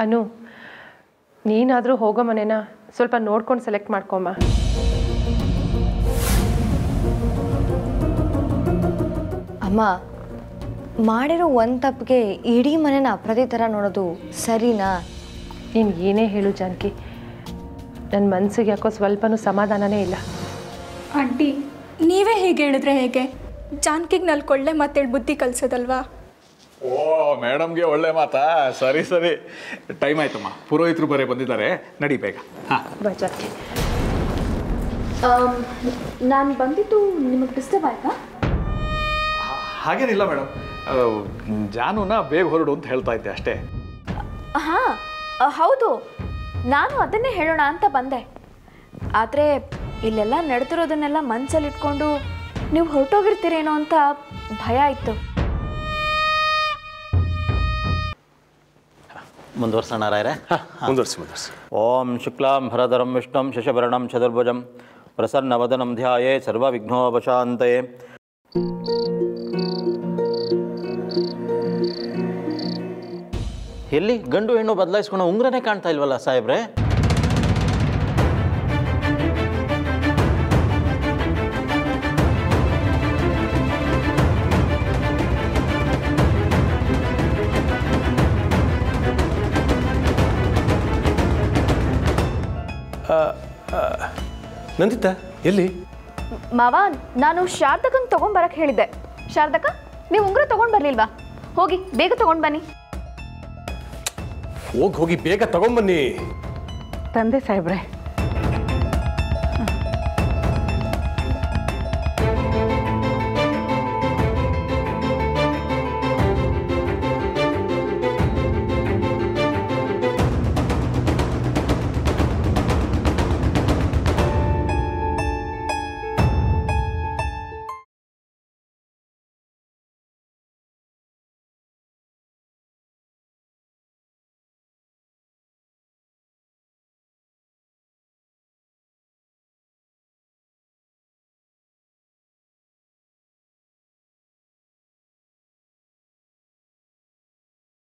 ಅನು, ನೀನಾದರೂ ಹೋಗೋ ಮನೇನ ಸ್ವಲ್ಪ ನೋಡ್ಕೊಂಡು ಸೆಲೆಕ್ಟ್ ಮಾಡ್ಕೊಮ್ಮ. ಅಮ್ಮ, ಮಾಡಿರೋ ಒಂದು ತಪ್ಪಿಗೆ ಇಡೀ ಮನೇನ ಅಪರಾಧಿ ಥರ ನೋಡೋದು ಸರಿನಾ? ನೀನು ಏನೇ ಹೇಳು ಜಾನಕಿ, ನನ್ನ ಮನಸ್ಸಿಗೆ ಯಾಕೋ ಸ್ವಲ್ಪನೂ ಸಮಾಧಾನನೇ ಇಲ್ಲ. ಆಂಟಿ, ನೀವೇ ಹೀಗೆ ಹೇಳಿದ್ರೆ ಹೇಗೆ? ಜಾನಕಿಗೆ ನಲ್ಕೊಳ್ಳೆ ಮಾತೇಳಿ ಬುದ್ಧಿ ಕಲಿಸೋದಲ್ವಾ? ಓ, ಮೇಡಮ್ಗೆ ಒಳ್ಳೆ ಮಾತಾ. ಸರಿ ಸರಿ, ಟೈಮ್ ಆಯ್ತಮ್ಮ, ಪುರೋಹಿತರು ಬರೇ ಬಂದಿದ್ದಾರೆ, ನಡಿ ಬೇಗ. ಬಾ ಜಾನಕಿ. ನಾನು ಬಂದಿದ್ದು ನಿಮಗೆ ಡಿಸ್ಟರ್ಬ್ ಆಯ್ತಾ? ಹಾಗೇನಿಲ್ಲ ಮೇಡಮ್, ಜಾನುನ ಬೇಗ ಹೊರಡು ಅಂತ ಹೇಳ್ತಾ ಇದ್ದೆ ಅಷ್ಟೇ. ಹಾಂ ಹೌದು, ನಾನು ಅದನ್ನೇ ಹೇಳೋಣ ಅಂತ ಬಂದೆ. ಆದರೆ ಇಲ್ಲೆಲ್ಲ ನಡೆದಿರೋದನ್ನೆಲ್ಲ ಮನಸ್ಸಲ್ಲಿ ಇಟ್ಕೊಂಡು ನೀವು ಹೊರಟೋಗಿರ್ತೀರೇನೋ ಅಂತ ಭಯ ಇತ್ತು. ಮುಂದುವರ್ಸೋಣ ರಾಯರೇ? ಮುಂದುವರ್ಸಿ. ಓಂ ಶುಕ್ಲಾಂ ಭರಧರಂ ವಿಷ್ಣುಂ ಶಶಿವರ್ಣಂ ಚತುರ್ಭುಜಂ ಪ್ರಸನ್ನವದನಂ ಧ್ಯಾಯೇ ಸರ್ವವಿಘ್ನೋಪಶಾಂತಯೇ. ಎಲ್ಲಿ ಗಂಡು ಹೆಣ್ಣು ಬದಲಾಯಿಸ್ಕೊಂಡು ಉಂಗ್ರನೇ ಕಾಣ್ತಾ ಇಲ್ವಲ್ಲ ಸಾಹೇಬ್ರೆ? ನಂದಿತಾ ಎಲ್ಲಿ? ಮಾವ, ನಾನು ಶಾರದಕ್ಕಂಗೆ ತೊಗೊಂಡ್ಬರಕ್ಕೆ ಹೇಳಿದ್ದೆ. ಶಾರದಕ್ಕ, ನೀವು ಉಂಗುರ ತೊಗೊಂಡು ಬರಲಿಲ್ವಾ? ಹೋಗಿ ಬೇಗ ತೊಗೊಂಡು ಬನ್ನಿ. ಹೋಗಿ ಬೇಗ ತಗೊಂಬನ್ನಿ. ತಂದೆ ಸಾಹೇಬ್ರೆ,